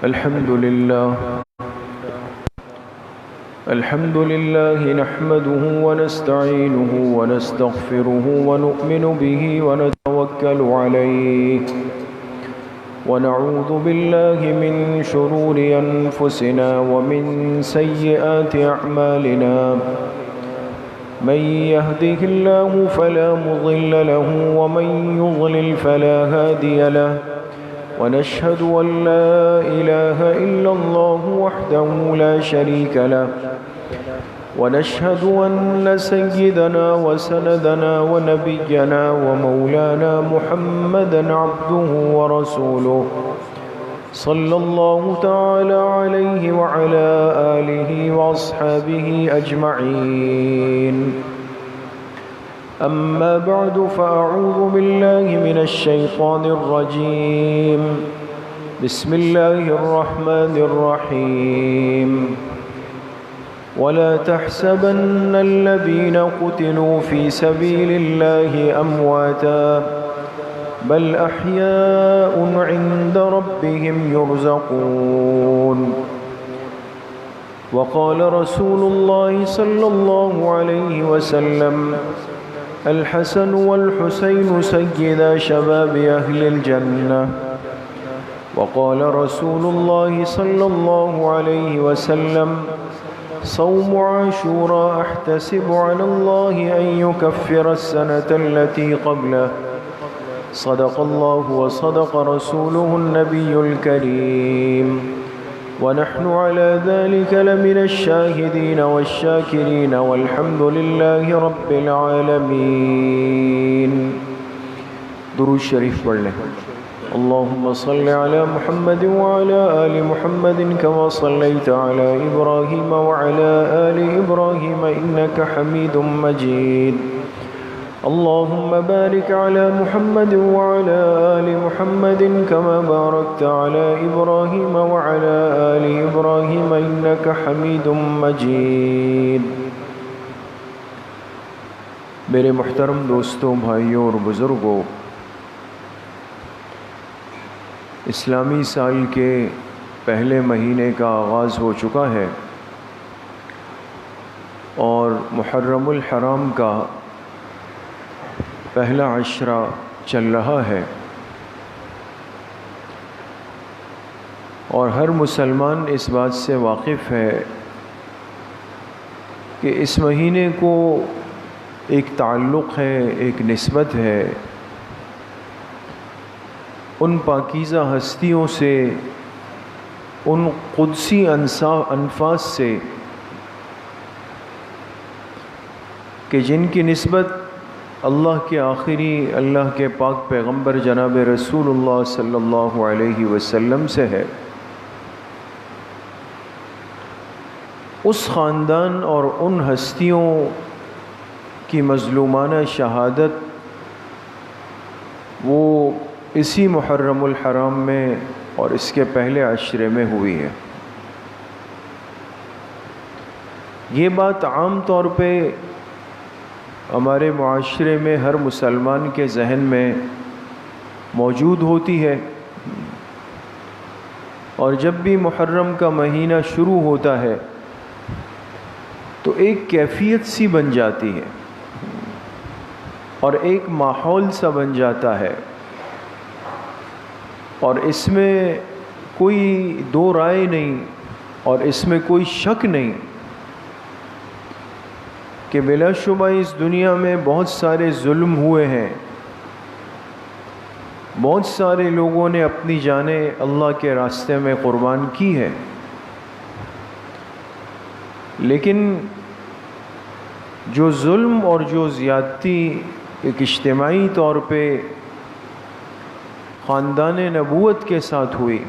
الحمد لله نحمده ونستعينه ونستغفره ونؤمن به ونتوكل عليه ونعوذ بالله من شرور أنفسنا ومن سيئات أعمالنا من يهده الله فلا مضل له ومن يضلل فلا هادي له ونشهد أن لا إله إلا الله وحده لا شريك له ونشهد أن سيدنا وسندنا ونبينا ومولانا محمدا عبده ورسوله صلى الله تعالى عليه وعلى آله وأصحابه أجمعين أما بعد فأعوذ بالله من الشيطان الرجيم بسم الله الرحمن الرحيم ولا تحسبن الذين قتلوا في سبيل الله أمواتا بل أحياء عند ربهم يرزقون وقال رسول الله صلى الله عليه وسلم الحسن والحسين سيدا شباب أهل الجنة وقال رسول الله صلى الله عليه وسلم صوم عاشوراء أحتسب على الله أن يكفر السنة التي قبله صدق الله وصدق رسوله النبي الكريم ونحن على ذلك لمن الشاهدين والشاكرين والحمد لله رب العالمين. درود شریف پڑھ لیں. اللهم صل على محمد وعلى آل محمد كما صليت على إبراهيم وعلى آل إبراهيم إنك حميد مجيد. اللهم بارك على محمد وعلى آل محمد كما باركت على إبراهيم وعلى آل إبراهيم إنك حميد مجيد. میرے محترم دوستوں، بھائیوں اور بزرگوں، اسلامی سال کے پہلے مہینے کا آغاز ہو چکا ہے اور محرم الحرام کا پہلا عشرہ چل رہا ہے، اور ہر مسلمان اس بات سے واقف ہے کہ اس مہینے کو ایک تعلق ہے، ایک نسبت ہے ان پاکیزہ ہستیوں سے، ان قدسی انفاس سے کہ جن کی نسبت اللہ کے آخری، اللہ کے پاک پیغمبر جناب رسول اللہ صلی اللہ علیہ وسلم سے ہے. اس خاندان اور ان ہستیوں کی مظلومانہ شہادت وہ اسی محرم الحرام میں اور اس کے پہلے عشرے میں ہوئی ہے. یہ بات عام طور پہ ہمارے معاشرے میں ہر مسلمان کے ذہن میں موجود ہوتی ہے، اور جب بھی محرم کا مہینہ شروع ہوتا ہے تو ایک کیفیت سی بن جاتی ہے اور ایک ماحول سا بن جاتا ہے، اور اس میں کوئی دو رائے نہیں اور اس میں کوئی شک نہیں کہ بلا شبہ اس دنیا میں بہت سارے ظلم ہوئے ہیں، بہت سارے لوگوں نے اپنی جانیں اللہ کے راستے میں قربان کی ہے، لیکن جو ظلم اور جو زیادتی ایک اجتماعی طور پہ خاندان نبوت کے ساتھ ہوئی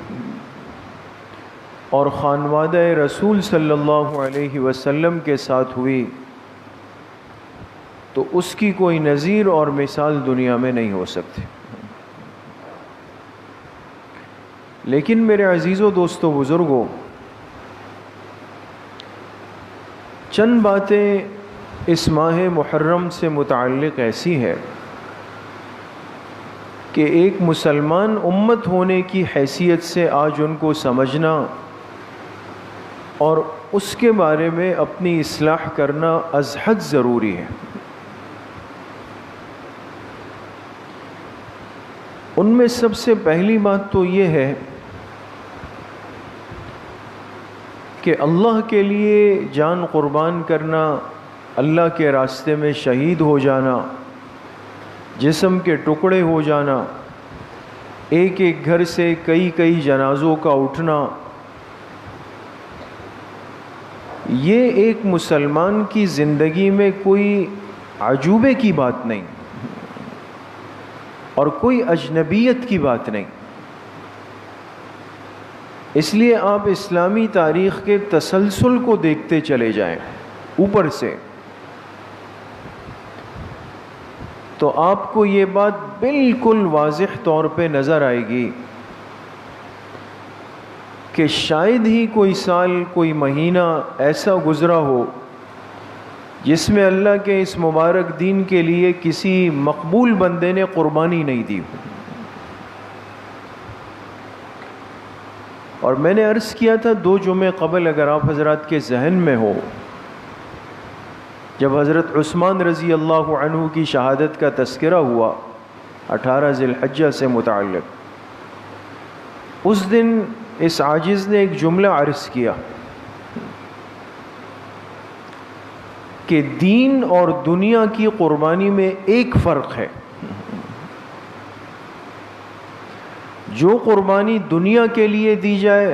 اور خانوادہ رسول صلی اللہ علیہ وسلم کے ساتھ ہوئی، تو اس کی کوئی نظیر اور مثال دنیا میں نہیں ہو سکتی. لیکن میرے عزیزوں، دوستوں، بزرگوں، چند باتیں اس ماہ محرم سے متعلق ایسی ہے کہ ایک مسلمان امت ہونے کی حیثیت سے آج ان کو سمجھنا اور اس کے بارے میں اپنی اصلاح کرنا از حد ضروری ہے۔ ان میں سب سے پہلی بات تو یہ ہے کہ اللہ کے لیے جان قربان کرنا، اللہ کے راستے میں شہید ہو جانا، جسم کے ٹکڑے ہو جانا، ایک ایک گھر سے کئی کئی جنازوں کا اٹھنا، یہ ایک مسلمان کی زندگی میں کوئی عجوبے کی بات نہیں اور کوئی اجنبیت کی بات نہیں۔ اس لیے آپ اسلامی تاریخ کے تسلسل کو دیکھتے چلے جائیں اوپر سے، تو آپ کو یہ بات بالکل واضح طور پہ نظر آئے گی کہ شاید ہی کوئی سال، کوئی مہینہ ایسا گزرا ہو جس میں اللہ کے اس مبارک دین کے لیے کسی مقبول بندے نے قربانی نہیں دی ہو۔ اور میں نے عرض کیا تھا 2 جمعے قبل، اگر آپ حضرات کے ذہن میں ہو، جب حضرت عثمان رضی اللہ عنہ کی شہادت کا تذکرہ ہوا 18 ذی الحجہ سے متعلق، اس دن اس عاجز نے ایک جملہ عرض کیا کہ دین اور دنیا کی قربانی میں ایک فرق ہے، جو قربانی دنیا کے لیے دی جائے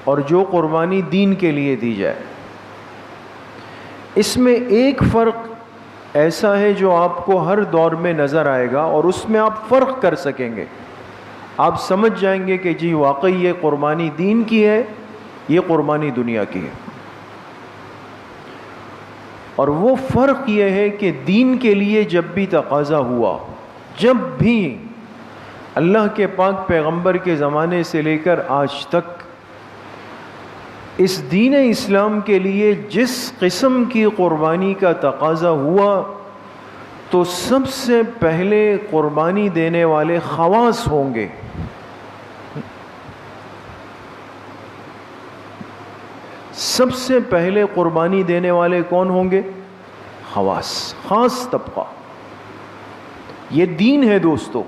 اور جو قربانی دین کے لیے دی جائے، اس میں ایک فرق ایسا ہے جو آپ کو ہر دور میں نظر آئے گا اور اس میں آپ فرق کر سکیں گے، آپ سمجھ جائیں گے کہ جی واقعی یہ قربانی دین کی ہے، یہ قربانی دنیا کی ہے۔ اور وہ فرق یہ ہے کہ دین کے لیے جب بھی تقاضا ہوا، جب بھی اللہ کے پاک پیغمبر کے زمانے سے لے کر آج تک اس دین اسلام کے لیے جس قسم کی قربانی کا تقاضا ہوا، تو سب سے پہلے قربانی دینے والے خواص ہوں گے۔ سب سے پہلے قربانی دینے والے کون ہوں گے؟ خواص، خاص طبقہ۔ یہ دین ہے دوستو۔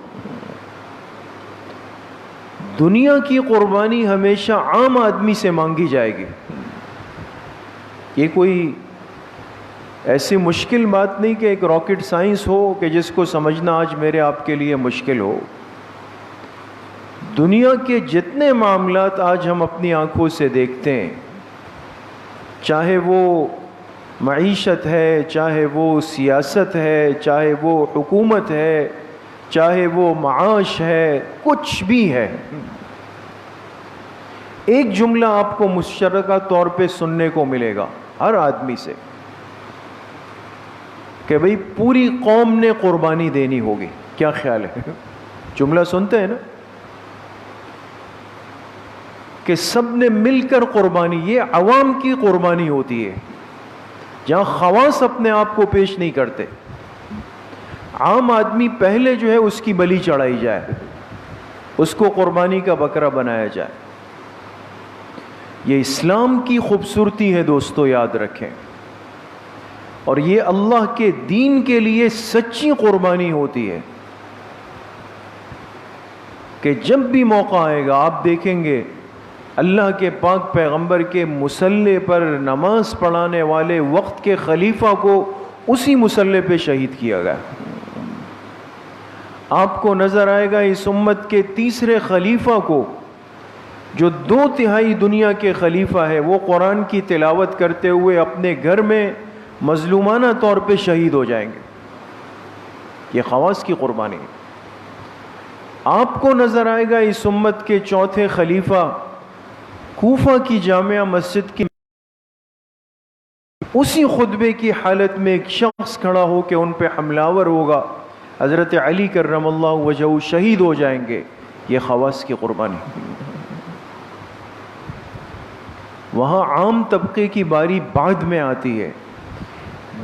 دنیا کی قربانی ہمیشہ عام آدمی سے مانگی جائے گی، یہ کوئی ایسی مشکل بات نہیں کہ ایک راکٹ سائنس ہو کہ جس کو سمجھنا آج میرے آپ کے لیے مشکل ہو۔ دنیا کے جتنے معاملات آج ہم اپنی آنکھوں سے دیکھتے ہیں، چاہے وہ معیشت ہے، چاہے وہ سیاست ہے، چاہے وہ حکومت ہے، چاہے وہ معاش ہے، کچھ بھی ہے، ایک جملہ آپ کو مشترکہ طور پہ سننے کو ملے گا ہر آدمی سے کہ بھئی پوری قوم نے قربانی دینی ہوگی۔ کیا خیال ہے؟ جملہ سنتے ہیں نا کہ سب نے مل کر قربانی، یہ عوام کی قربانی ہوتی ہے جہاں خواص اپنے آپ کو پیش نہیں کرتے۔ عام آدمی پہلے جو ہے اس کی بلی چڑھائی جائے، اس کو قربانی کا بکرا بنایا جائے۔ یہ اسلام کی خوبصورتی ہے دوستو، یاد رکھیں، اور یہ اللہ کے دین کے لیے سچی قربانی ہوتی ہے کہ جب بھی موقع آئے گا آپ دیکھیں گے اللہ کے پاک پیغمبر کے مصلی پر نماز پڑھانے والے وقت کے خلیفہ کو اسی مصلی پہ شہید کیا گیا۔ آپ کو نظر آئے گا اس امت کے تیسرے خلیفہ کو، جو 2/3 دنیا کے خلیفہ ہے، وہ قرآن کی تلاوت کرتے ہوئے اپنے گھر میں مظلومانہ طور پہ شہید ہو جائیں گے۔ یہ خواص کی قربانی ہے۔ آپ کو نظر آئے گا اس امت کے چوتھے خلیفہ کوفہ کی جامعہ مسجد کی اسی خطبے کی حالت میں ایک شخص کھڑا ہو کے ان پہ حملہ آور ہوگا، حضرت علی کرم اللہ وجہہ شہید ہو جائیں گے۔ یہ خواص کی قربانی۔ وہاں عام طبقے کی باری بعد میں آتی ہے،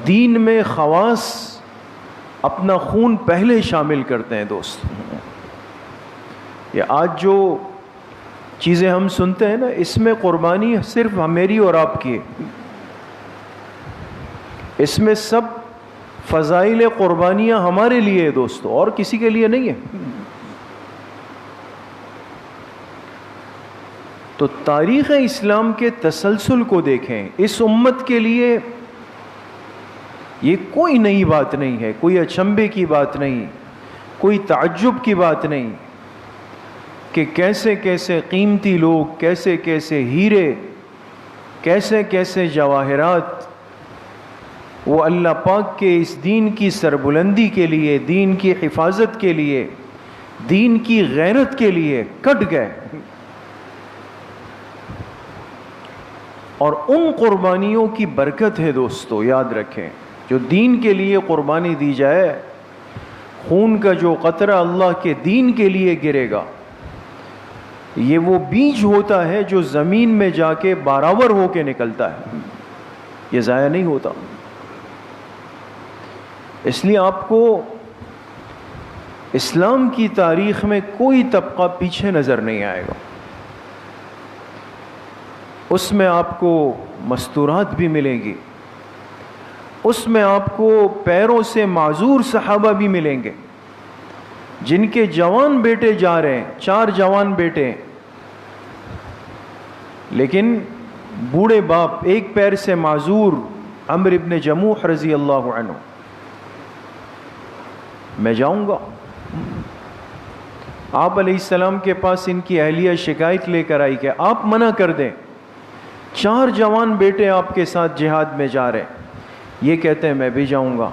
دین میں خواص اپنا خون پہلے شامل کرتے ہیں دوست۔ یہ آج جو چیزیں ہم سنتے ہیں نا، اس میں قربانی صرف میری اور آپ کی ہے، اس میں سب فضائل قربانیاں ہمارے لیے ہے دوستو، اور کسی کے لیے نہیں ہے۔ تو تاریخ اسلام کے تسلسل کو دیکھیں، اس امت کے لیے یہ کوئی نئی بات نہیں ہے، کوئی اچنبھے کی بات نہیں، کوئی تعجب کی بات نہیں کہ کیسے کیسے قیمتی لوگ، کیسے کیسے ہیرے، کیسے کیسے جواہرات وہ اللہ پاک کے اس دین کی سربلندی کے لیے، دین کی حفاظت کے لیے، دین کی غیرت کے لیے کٹ گئے۔ اور ان قربانیوں کی برکت ہے دوستو، یاد رکھیں، جو دین کے لیے قربانی دی جائے، خون کا جو قطرہ اللہ کے دین کے لیے گرے گا، یہ وہ بیج ہوتا ہے جو زمین میں جا کے بارآور ہو کے نکلتا ہے، یہ ضائع نہیں ہوتا۔ اس لیے آپ کو اسلام کی تاریخ میں کوئی طبقہ پیچھے نظر نہیں آئے گا، اس میں آپ کو مستورات بھی ملیں گی، اس میں آپ کو پیروں سے معذور صحابہ بھی ملیں گے جن کے جوان بیٹے جا رہے ہیں، 4 جوان بیٹے، لیکن بوڑھے باپ ایک پیر سے معذور عمرو ابن جموح رضی اللہ عنہ، میں جاؤں گا۔ آپ علیہ السلام کے پاس ان کی اہلیہ شکایت لے کر آئی کہ آپ منع کر دیں، 4 جوان بیٹے آپ کے ساتھ جہاد میں جا رہے ہیں، یہ کہتے ہیں میں بھی جاؤں گا۔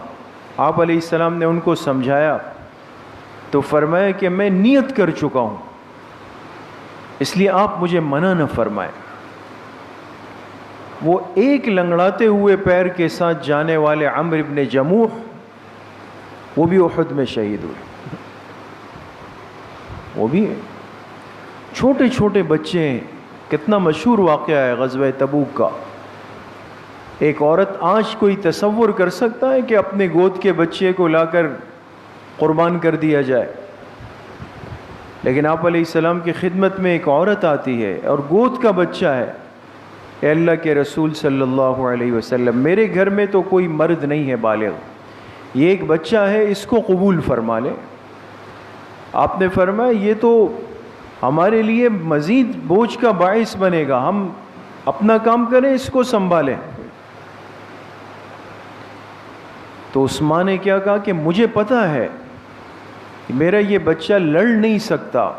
آپ علیہ السلام نے ان کو سمجھایا تو فرمایا کہ میں نیت کر چکا ہوں، اس لیے آپ مجھے منع نہ فرمائیں۔ وہ ایک لنگڑاتے ہوئے پیر کے ساتھ جانے والے عمرو ابن جموح، وہ بھی احد میں شہید ہوئے، وہ بھی چھوٹے چھوٹے بچے ہیں۔ کتنا مشہور واقعہ ہے غزوہ تبوک کا۔ ایک عورت، آج کوئی تصور کر سکتا ہے کہ اپنے گود کے بچے کو لا کر قربان کر دیا جائے؟ لیکن آپ علیہ السلام کی خدمت میں ایک عورت آتی ہے اور گود کا بچہ ہے، اے اللہ کے رسول صلی اللہ علیہ وسلم، میرے گھر میں تو کوئی مرد نہیں ہے بالغ، یہ ایک بچہ ہے، اس کو قبول فرما لیں۔ آپ نے فرمایا یہ تو ہمارے لیے مزید بوجھ کا باعث بنے گا، ہم اپنا کام کریں، اس کو سنبھالیں۔ تو عثمان نے کیا کہا کہ مجھے پتا ہے کہ میرا یہ بچہ لڑ نہیں سکتا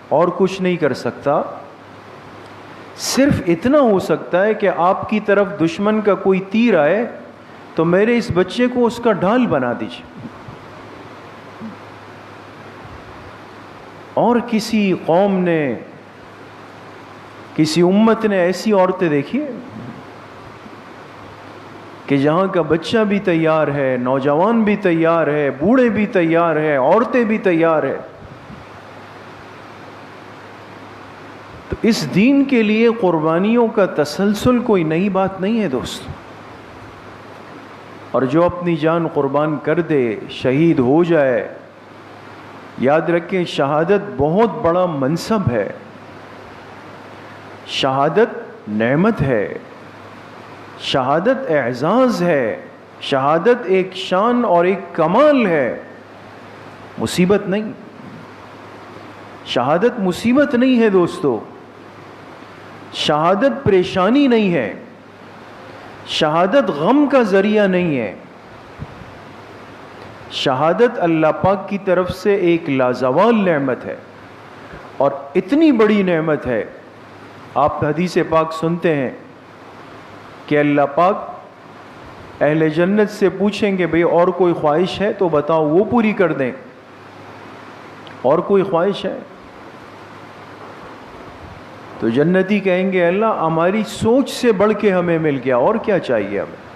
اور کچھ نہیں کر سکتا، صرف اتنا ہو سکتا ہے کہ آپ کی طرف دشمن کا کوئی تیر آئے تو میرے اس بچے کو اس کا ڈھال بنا دیجیے۔ اور کسی قوم نے، کسی امت نے ایسی عورتیں دیکھی کہ جہاں کا بچہ بھی تیار ہے، نوجوان بھی تیار ہے، بوڑھے بھی تیار ہے، عورتیں بھی تیار ہے۔ تو اس دین کے لیے قربانیوں کا تسلسل کوئی نئی بات نہیں ہے دوستو، اور جو اپنی جان قربان کر دے، شہید ہو جائے، یاد رکھیں شہادت بہت بڑا منصب ہے، شہادت نعمت ہے، شہادت اعزاز ہے، شہادت ایک شان اور ایک کمال ہے، مصیبت نہیں۔ شہادت مصیبت نہیں ہے دوستو، شہادت پریشانی نہیں ہے، شہادت غم کا ذریعہ نہیں ہے، شہادت اللہ پاک کی طرف سے ایک لازوال نعمت ہے، اور اتنی بڑی نعمت ہے۔ آپ حدیث پاک سنتے ہیں کہ اللہ پاک اہل جنت سے پوچھیں گے بھئی اور کوئی خواہش ہے تو بتاؤ، وہ پوری کر دیں، اور کوئی خواہش ہے؟ تو جنتی کہیں گے اللہ ہماری سوچ سے بڑھ کے ہمیں مل گیا، اور کیا چاہیے ہمیں؟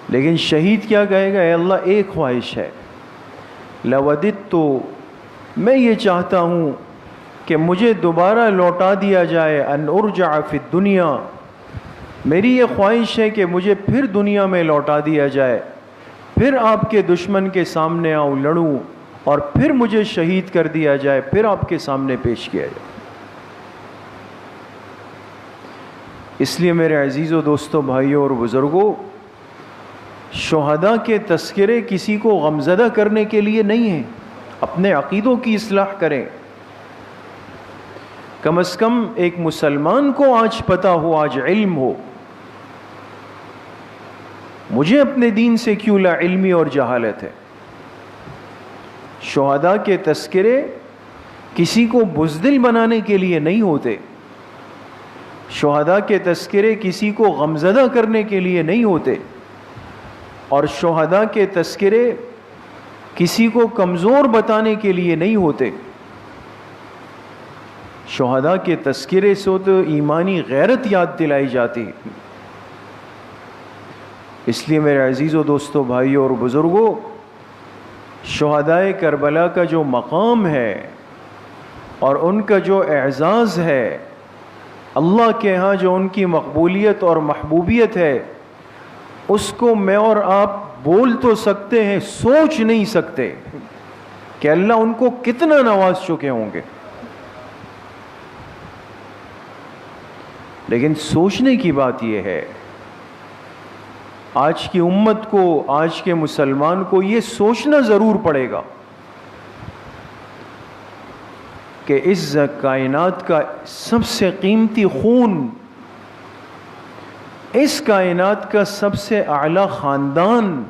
لیکن شہید کیا کہے گا؟ اے اللہ ایک خواہش ہے، لوددت، تو میں یہ چاہتا ہوں کہ مجھے دوبارہ لوٹا دیا جائے، ان ارجع فی الدنیا، میری یہ خواہش ہے کہ مجھے پھر دنیا میں لوٹا دیا جائے، پھر آپ کے دشمن کے سامنے آؤں، لڑوں، اور پھر مجھے شہید کر دیا جائے، پھر آپ کے سامنے پیش کیا جائے۔ اس لیے میرے عزیزو، دوستو، بھائیوں اور بزرگوں، شہداء کے تذکرے کسی کو غمزدہ کرنے کے لیے نہیں ہیں، اپنے عقیدوں کی اصلاح کریں۔ کم از کم ایک مسلمان کو آج پتہ ہو، آج علم ہو، مجھے اپنے دین سے کیوں لا علمی اور جہالت ہے۔ شہداء کے تذکرے کسی کو بزدل بنانے کے لیے نہیں ہوتے، شہداء کے تذکرے کسی کو غمزدہ کرنے کے لیے نہیں ہوتے، اور شہداء کے تذکرے کسی کو کمزور بتانے کے لیے نہیں ہوتے۔ شہداء کے تذکرے سے تو ایمانی غیرت یاد دلائی جاتی ہے۔ اس لیے میرے عزیزو، دوستو، بھائیوں اور بزرگوں، شہدائے کربلا کا جو مقام ہے اور ان کا جو اعزاز ہے، اللہ کے ہاں جو ان کی مقبولیت اور محبوبیت ہے، اس کو میں اور آپ بول تو سکتے ہیں، سوچ نہیں سکتے کہ اللہ ان کو کتنا نواز چکے ہوں گے۔ لیکن سوچنے کی بات یہ ہے، آج کی امت کو، آج کے مسلمان کو یہ سوچنا ضرور پڑے گا کہ اس کائنات کا سب سے قیمتی خون، اس کائنات کا سب سے اعلیٰ خاندان،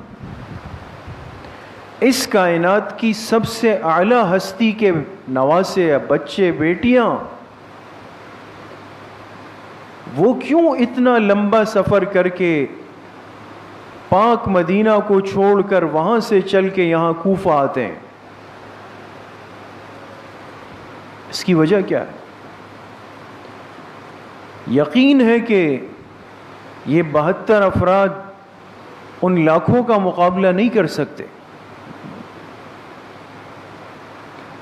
اس کائنات کی سب سے اعلیٰ ہستی کے نواسے، بچے، بیٹیاں، وہ کیوں اتنا لمبا سفر کر کے پاک مدینہ کو چھوڑ کر وہاں سے چل کے یہاں کوفہ آتے ہیں؟ اس کی وجہ کیا ہے؟ یقین ہے کہ یہ 72 افراد ان لاکھوں کا مقابلہ نہیں کر سکتے،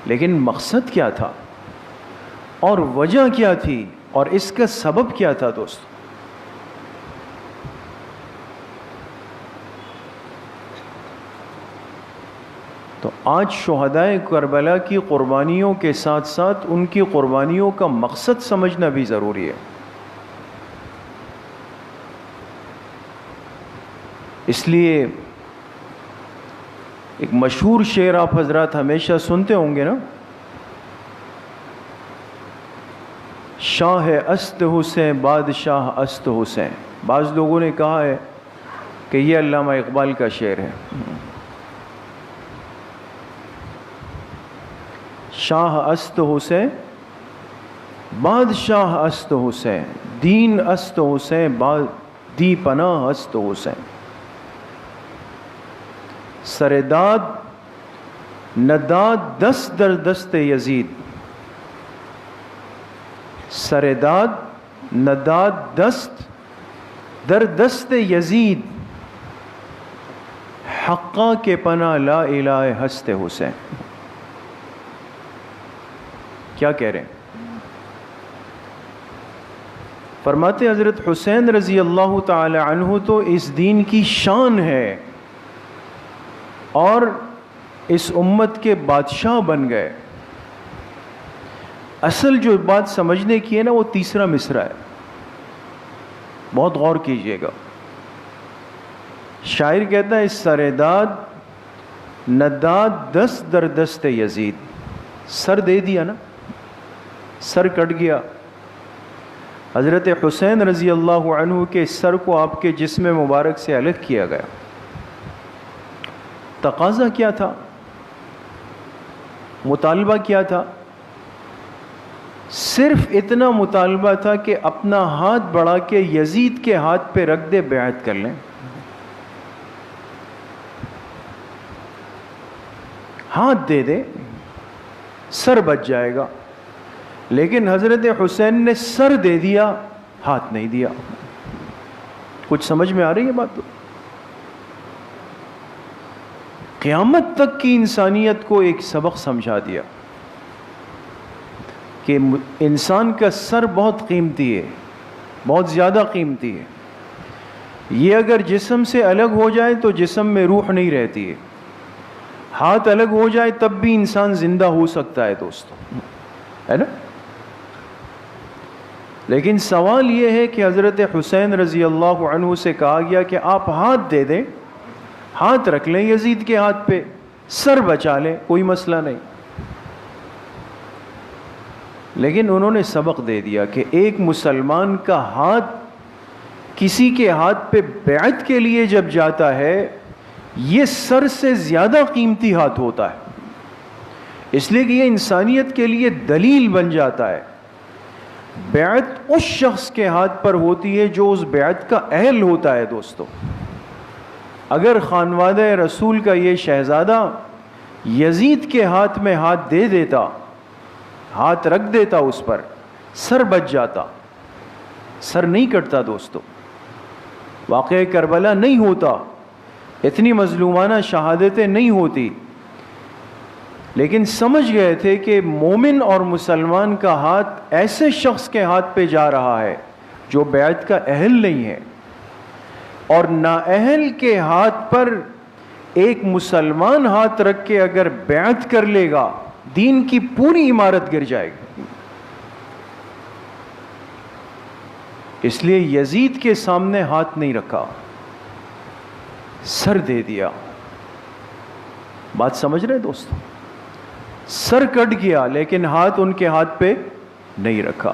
لیکن مقصد کیا تھا اور وجہ کیا تھی اور اس کا سبب کیا تھا دوست؟ تو آج شہدائے کربلا کی قربانیوں کے ساتھ ساتھ ان کی قربانیوں کا مقصد سمجھنا بھی ضروری ہے۔ اس لیے ایک مشہور شعر آپ حضرات ہمیشہ سنتے ہوں گے نا، شاہ است حسین بادشاہ است حسین۔ بعض لوگوں نے کہا ہے کہ یہ علامہ اقبال کا شعر ہے۔ شاہ است حسین بادشاہ است حسین، دین است حسین دی پناہ است حسین، سرداد نداد دست در دست یزید، سرداد نداد دست در دست یزید، حقا کے پناہ لا الہ ہست حسین۔ کیا کہہ رہے ہیں؟ فرماتے حضرت حسین رضی اللہ تعالی عنہ تو اس دین کی شان ہے اور اس امت کے بادشاہ بن گئے۔ اصل جو بات سمجھنے کی ہے نا، وہ تیسرا مصرع ہے، بہت غور کیجئے گا۔ شاعر کہتا ہے سرداد نداد دست در دست یزید، سر دے دیا نا، سر کٹ گیا۔ حضرت حسین رضی اللہ عنہ کے سر کو آپ کے جسم مبارک سے الگ کیا گیا۔ تقاضا کیا تھا؟ مطالبہ کیا تھا؟ صرف اتنا مطالبہ تھا کہ اپنا ہاتھ بڑھا کے یزید کے ہاتھ پہ رکھ دے، بیعت کر لیں۔ ہاتھ دے دے، سر بچ جائے گا۔ لیکن حضرت حسین نے سر دے دیا، ہاتھ نہیں دیا۔ کچھ سمجھ میں آ رہی ہے بات؟ تو قیامت تک کی انسانیت کو ایک سبق سمجھا دیا کہ انسان کا سر بہت قیمتی ہے، بہت زیادہ قیمتی ہے۔ یہ اگر جسم سے الگ ہو جائے تو جسم میں روح نہیں رہتی ہے۔ ہاتھ الگ ہو جائے تب بھی انسان زندہ ہو سکتا ہے دوستو، ہے نا؟ لیکن سوال یہ ہے کہ حضرت حسین رضی اللہ عنہ سے کہا گیا کہ آپ ہاتھ دے دیں، ہاتھ رکھ لیں یزید کے ہاتھ پہ، سر بچا لیں، کوئی مسئلہ نہیں. لیکن انہوں نے سبق دے دیا کہ ایک مسلمان کا ہاتھ کسی کے ہاتھ پہ بیعت کے لیے جب جاتا ہے یہ سر سے زیادہ قیمتی ہاتھ ہوتا ہے، اس لیے کہ یہ انسانیت کے لیے دلیل بن جاتا ہے. بیعت اس شخص کے ہاتھ پر ہوتی ہے جو اس بیعت کا اہل ہوتا ہے دوستو. اگر خانوادہ رسول کا یہ شہزادہ یزید کے ہاتھ میں ہاتھ دے دیتا، ہاتھ رکھ دیتا اس پر، سر بچ جاتا، سر نہیں کٹتا دوستو، واقعہ کربلا نہیں ہوتا، اتنی مظلومانہ شہادتیں نہیں ہوتی. لیکن سمجھ گئے تھے کہ مومن اور مسلمان کا ہاتھ ایسے شخص کے ہاتھ پہ جا رہا ہے جو بیعت کا اہل نہیں ہے، اور نااہل کے ہاتھ پر ایک مسلمان ہاتھ رکھ کے اگر بیعت کر لے گا دین کی پوری عمارت گر جائے گی. اس لیے یزید کے سامنے ہاتھ نہیں رکھا، سر دے دیا. بات سمجھ رہے دوستو؟ سر کٹ گیا لیکن ہاتھ ان کے ہاتھ پہ نہیں رکھا.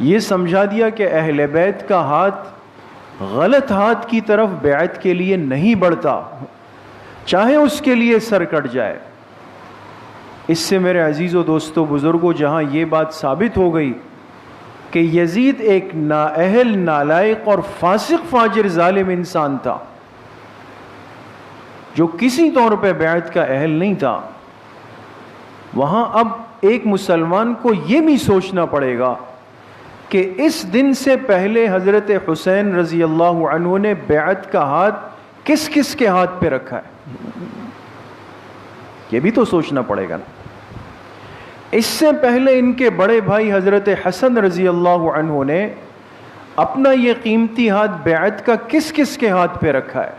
یہ سمجھا دیا کہ اہل بیت کا ہاتھ غلط ہاتھ کی طرف بیعت کے لیے نہیں بڑھتا، چاہے اس کے لیے سر کٹ جائے. اس سے میرے عزیزو دوستو بزرگوں جہاں یہ بات ثابت ہو گئی کہ یزید ایک نااہل، نالائق اور فاسق، فاجر، ظالم انسان تھا جو کسی طور پہ بیعت کا اہل نہیں تھا، وہاں اب ایک مسلمان کو یہ بھی سوچنا پڑے گا کہ اس دن سے پہلے حضرت حسین رضی اللہ عنہ نے بیعت کا ہاتھ کس کس کے ہاتھ پہ رکھا ہے، یہ بھی تو سوچنا پڑے گا نا. اس سے پہلے ان کے بڑے بھائی حضرت حسن رضی اللہ عنہ نے اپنا یہ قیمتی ہاتھ بیعت کا کس کس کے ہاتھ پہ رکھا ہے،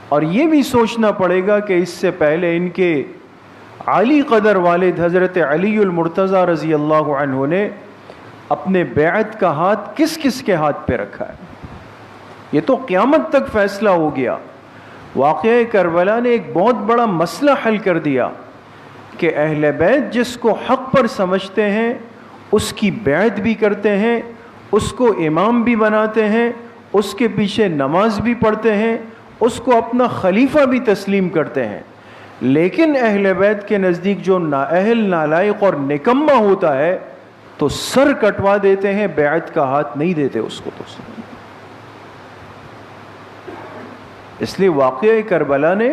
اور یہ بھی سوچنا پڑے گا کہ اس سے پہلے ان کے علی قدر والد حضرت علی المرتضی رضی اللہ عنہ نے اپنے بیعت کا ہاتھ کس کس کے ہاتھ پہ رکھا ہے. یہ تو قیامت تک فیصلہ ہو گیا. واقعہ کربلا نے ایک بہت بڑا مسئلہ حل کر دیا کہ اہل بیت جس کو حق پر سمجھتے ہیں اس کی بیعت بھی کرتے ہیں، اس کو امام بھی بناتے ہیں، اس کے پیچھے نماز بھی پڑھتے ہیں، اس کو اپنا خلیفہ بھی تسلیم کرتے ہیں. لیکن اہل بیت کے نزدیک جو نااہل، نالائق اور نکما ہوتا ہے تو سر کٹوا دیتے ہیں، بیعت کا ہاتھ نہیں دیتے اس کو. تو اس لیے واقعہ کربلا نے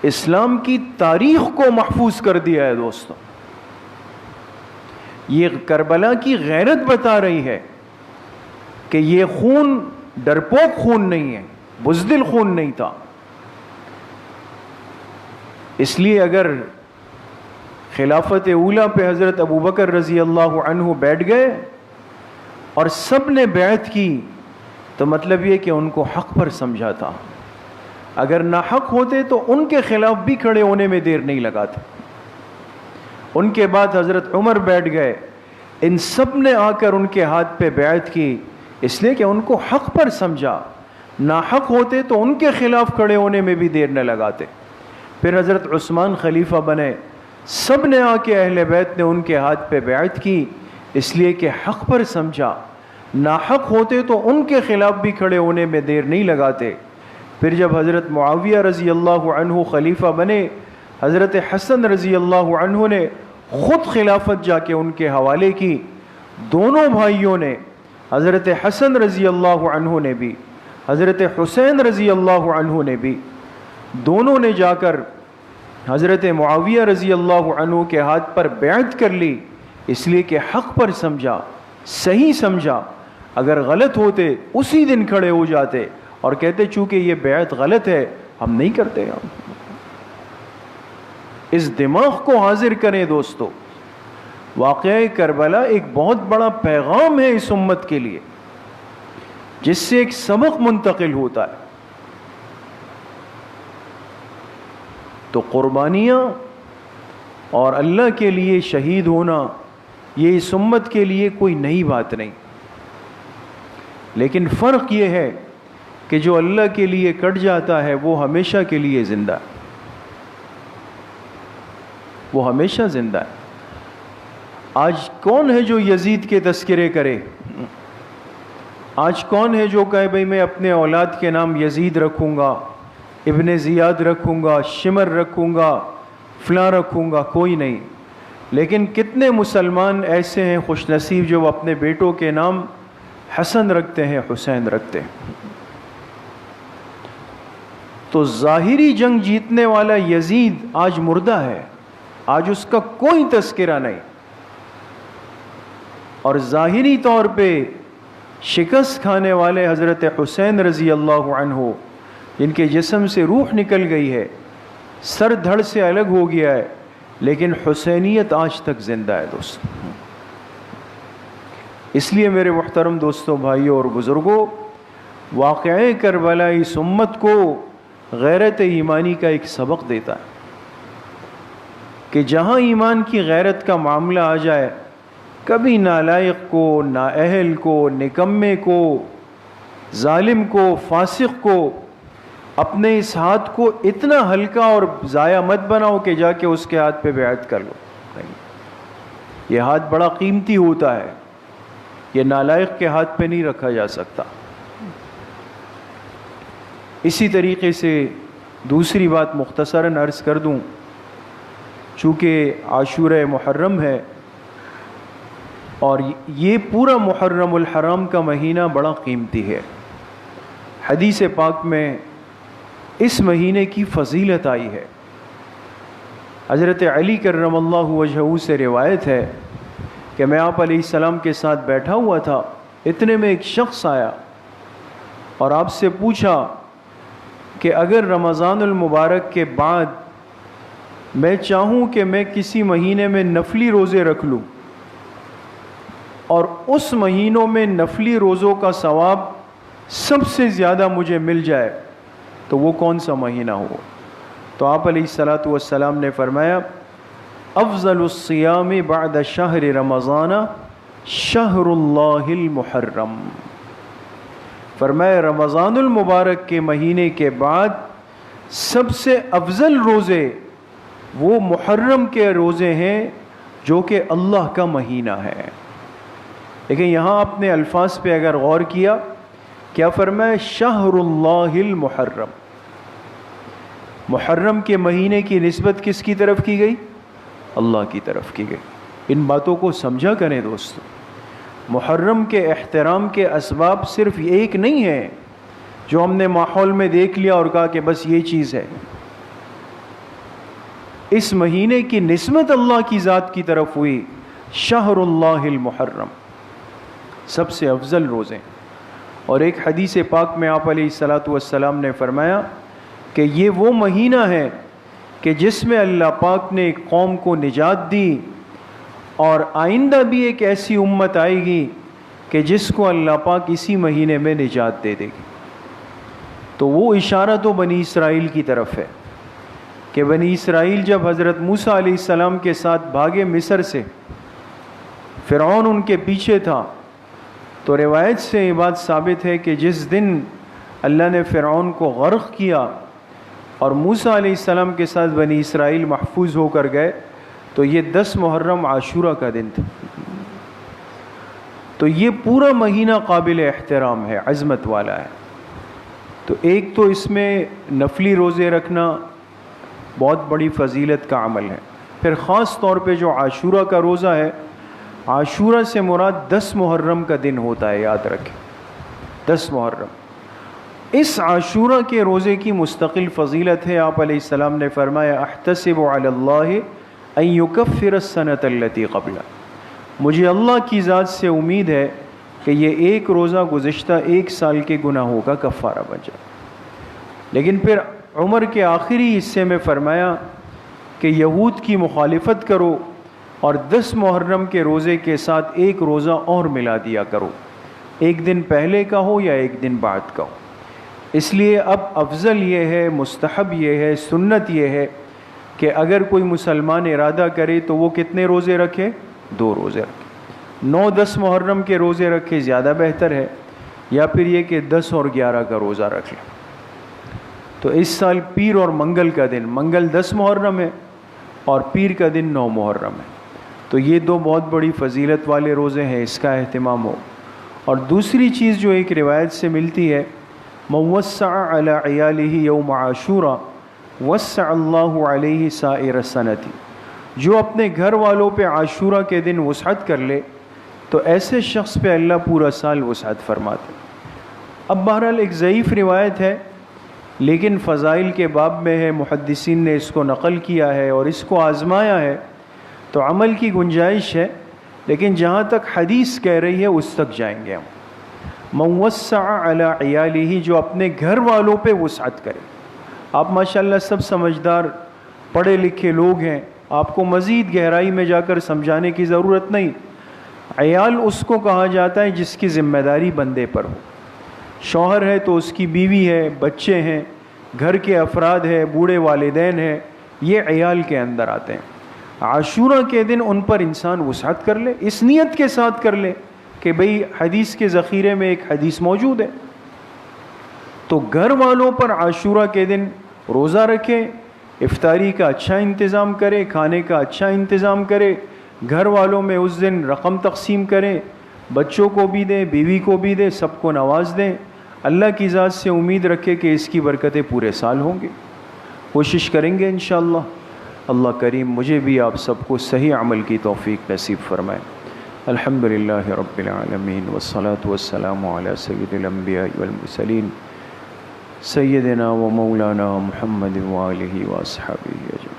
اسلام کی تاریخ کو محفوظ کر دیا ہے دوستو. یہ کربلا کی غیرت بتا رہی ہے کہ یہ خون ڈرپوک خون نہیں ہے، بزدل خون نہیں تھا. اس لیے اگر خلافت اولیٰ پہ حضرت ابوبکر رضی اللہ عنہ بیٹھ گئے اور سب نے بیعت کی تو مطلب یہ کہ ان کو حق پر سمجھا تھا. اگر ناحق ہوتے تو ان کے خلاف بھی کھڑے ہونے میں دیر نہیں لگاتے. ان کے بعد حضرت عمر بیٹھ گئے، ان سب نے آ کر ان کے ہاتھ پہ بیعت کی، اس لیے کہ ان کو حق پر سمجھا. ناحق ہوتے تو ان کے خلاف کھڑے ہونے میں بھی دیر نہ لگاتے. پھر حضرت عثمان خلیفہ بنے، سب نے آ کے اہل بیت نے ان کے ہاتھ پہ بیعت کی، اس لیے کہ حق پر سمجھا. ناحق ہوتے تو ان کے خلاف بھی کھڑے ہونے میں دیر نہیں لگاتے. پھر جب حضرت معاویہ رضی اللہ عنہ خلیفہ بنے، حضرت حسن رضی اللہ عنہ نے خود خلافت جا کے ان کے حوالے کی. دونوں بھائیوں نے، حضرت حسن رضی اللہ عنہ نے بھی، حضرت حسین رضی اللہ عنہ نے بھی، دونوں نے جا کر حضرت معاویہ رضی اللہ عنہ کے ہاتھ پر بیعت کر لی، اس لیے کہ حق پر سمجھا، صحیح سمجھا. اگر غلط ہوتے اسی دن کھڑے ہو جاتے اور کہتے چونکہ یہ بیعت غلط ہے ہم نہیں کرتے. اس دماغ کو حاضر کریں دوستو. واقعہ کربلا ایک بہت بڑا پیغام ہے اس امت کے لیے جس سے ایک سبق منتقل ہوتا ہے. تو قربانیاں اور اللہ کے لیے شہید ہونا یہ اس امت کے لیے کوئی نئی بات نہیں، لیکن فرق یہ ہے کہ جو اللہ کے لیے کٹ جاتا ہے وہ ہمیشہ کے لیے زندہ ہے، وہ ہمیشہ زندہ ہے۔ آج کون ہے جو یزید کے تذکرے کرے؟ آج کون ہے جو کہے بھئی میں اپنے اولاد کے نام یزید رکھوں گا، ابن زیاد رکھوں گا، شمر رکھوں گا، فلاں رکھوں گا؟ کوئی نہیں۔ لیکن کتنے مسلمان ایسے ہیں خوش نصیب جو اپنے بیٹوں کے نام حسن رکھتے ہیں، حسین رکھتے ہیں۔ تو ظاہری جنگ جیتنے والا یزید آج مردہ ہے، آج اس کا کوئی تذکرہ نہیں، اور ظاہری طور پہ شکست کھانے والے حضرت حسین رضی اللہ عنہ جن کے جسم سے روح نکل گئی ہے، سر دھڑ سے الگ ہو گیا ہے، لیکن حسینیت آج تک زندہ ہے دوست۔ اس لیے میرے محترم دوستوں، بھائیوں اور بزرگوں، واقعہ کربلا اس امت کو غیرت ایمانی کا ایک سبق دیتا ہے کہ جہاں ایمان کی غیرت کا معاملہ آ جائے، کبھی نالائق کو، نااہل کو، نکمے کو، ظالم کو، فاسق کو اپنے اس ہاتھ کو اتنا ہلکا اور ضائع مت بناؤ کہ جا کے اس کے ہاتھ پہ بیعت کر لو۔ نہیں، یہ ہاتھ بڑا قیمتی ہوتا ہے، یہ نالائق کے ہاتھ پہ نہیں رکھا جا سکتا۔ اسی طریقے سے دوسری بات مختصراً عرض کر دوں، چونکہ عاشورہ محرم ہے اور یہ پورا محرم الحرام کا مہینہ بڑا قیمتی ہے۔ حدیث پاک میں اس مہینے کی فضیلت آئی ہے۔ حضرت علی کرم اللہ وجہہ سے روایت ہے کہ میں آپ علیہ السلام کے ساتھ بیٹھا ہوا تھا، اتنے میں ایک شخص آیا اور آپ سے پوچھا کہ اگر رمضان المبارک کے بعد میں چاہوں کہ میں کسی مہینے میں نفلی روزے رکھ لوں اور اس مہینوں میں نفلی روزوں کا ثواب سب سے زیادہ مجھے مل جائے تو وہ کون سا مہینہ ہو؟ تو آپ علیہ الصلاۃ والسلام نے فرمایا، افضل الصیام بعد شہر رمضان شہر اللہ المحرم۔ فرمایا رمضان المبارک کے مہینے کے بعد سب سے افضل روزے وہ محرم کے روزے ہیں جو کہ اللہ کا مہینہ ہے۔ لیکن یہاں آپ نے الفاظ پہ اگر غور کیا، کیا فرمایا؟ شہر اللہ المحرم۔ محرم کے مہینے کی نسبت کس کی طرف کی گئی؟ اللہ کی طرف کی گئی۔ ان باتوں کو سمجھا کریں دوستو، محرم کے احترام کے اسباب صرف ایک نہیں ہے جو ہم نے ماحول میں دیکھ لیا اور کہا کہ بس یہ چیز ہے۔ اس مہینے کی نسبت اللہ کی ذات کی طرف ہوئی، شہر اللہ المحرم، سب سے افضل روزے۔ اور ایک حدیث پاک میں آپ علیہ الصلاۃ والسلام نے فرمایا کہ یہ وہ مہینہ ہے کہ جس میں اللہ پاک نے ایک قوم کو نجات دی، اور آئندہ بھی ایک ایسی امت آئے گی کہ جس کو اللہ پاک اسی مہینے میں نجات دے دے گی۔ تو وہ اشارہ تو بنی اسرائیل کی طرف ہے کہ بنی اسرائیل جب حضرت موسیٰ علیہ السلام کے ساتھ بھاگے مصر سے، فرعون ان کے پیچھے تھا، تو روایت سے یہ بات ثابت ہے کہ جس دن اللہ نے فرعون کو غرق کیا اور موسیٰ علیہ السلام کے ساتھ بنی اسرائیل محفوظ ہو کر گئے، تو یہ 10 محرم عاشورہ کا دن تھا۔ تو یہ پورا مہینہ قابل احترام ہے، عظمت والا ہے۔ تو ایک تو اس میں نفلی روزے رکھنا بہت بڑی فضیلت کا عمل ہے۔ پھر خاص طور پہ جو عاشورہ کا روزہ ہے، عاشورہ سے مراد 10 محرم کا دن ہوتا ہے، یاد رکھیں 10 محرم۔ اس عاشورہ کے روزے کی مستقل فضیلت ہے۔ آپ علیہ السلام نے فرمایا، احتسب علی اللہ ان یکفر السنۃ التی قبلہ، مجھے اللہ کی ذات سے امید ہے کہ یہ ایک روزہ گزشتہ 1 سال کے گناہوں کا کفارہ بن جائے۔ لیکن پھر عمر کے آخری حصے میں فرمایا کہ یہود کی مخالفت کرو اور 10 محرم کے روزے کے ساتھ ایک روزہ اور ملا دیا کرو، ایک دن پہلے کا ہو یا ایک دن بعد کا ہو۔ اس لیے اب افضل یہ ہے، مستحب یہ ہے، سنت یہ ہے کہ اگر کوئی مسلمان ارادہ کرے تو وہ کتنے روزے رکھے؟ 2 روزے رکھے. 9-10 محرم کے روزے رکھے زیادہ بہتر ہے، یا پھر یہ کہ 10 اور 11 کا روزہ رکھ لیں. تو اس سال پیر اور منگل کا دن، منگل 10 محرم ہے اور پیر کا دن 9 محرم ہے، تو یہ 2 بہت بڑی فضیلت والے روزے ہیں، اس کا اہتمام ہو. اور دوسری چیز جو ایک روایت سے ملتی ہے، موسع علی عیالہ یوم عاشورا وسع اللہ علیہ سائر السنۃ، جو اپنے گھر والوں پہ عاشورہ کے دن وسعت کر لے تو ایسے شخص پہ اللہ پورا سال وسعت فرماتے. اب بہرحال ایک ضعیف روایت ہے، لیکن فضائل کے باب میں ہے، محدثین نے اس کو نقل کیا ہے اور اس کو آزمایا ہے، تو عمل کی گنجائش ہے، لیکن جہاں تک حدیث کہہ رہی ہے اس تک جائیں گے ہم. من وسع علی عیالہ، جو اپنے گھر والوں پہ وسعت کرے. آپ ماشاءاللہ سب سمجھدار پڑھے لکھے لوگ ہیں، آپ کو مزید گہرائی میں جا کر سمجھانے کی ضرورت نہیں. عیال اس کو کہا جاتا ہے جس کی ذمہ داری بندے پر ہو. شوہر ہے تو اس کی بیوی ہے، بچے ہیں، گھر کے افراد ہیں، بوڑھے والدین ہیں، یہ عیال کے اندر آتے ہیں. عاشورہ کے دن ان پر انسان وسعت کر لے، اس نیت کے ساتھ کر لے کہ بھئی حدیث کے ذخیرے میں ایک حدیث موجود ہے. تو گھر والوں پر عاشورہ کے دن روزہ رکھے، افطاری کا اچھا انتظام کرے، کھانے کا اچھا انتظام کرے، گھر والوں میں اس دن رقم تقسیم کریں، بچوں کو بھی دیں، بیوی کو بھی دیں، سب کو نواز دیں. اللہ کی ذات سے امید رکھے کہ اس کی برکتیں پورے سال ہوں گی. کوشش کریں گے انشاءاللہ. اللہ کریم مجھے بھی آپ سب کو صحیح عمل کی توفیق نصیب فرمائے. الحمدللہ رب العالمین والصلاة والسلام علی سید الانبیاء والمرسلین سیدنا و مولانا محمد وآلہ واصحابہ اجمعین.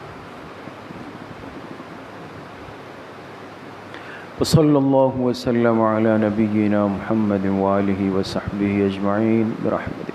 وصلی اللہ وسلم علی نبینا محمد وآلہ وصحبہ اجمعین برحمتہ.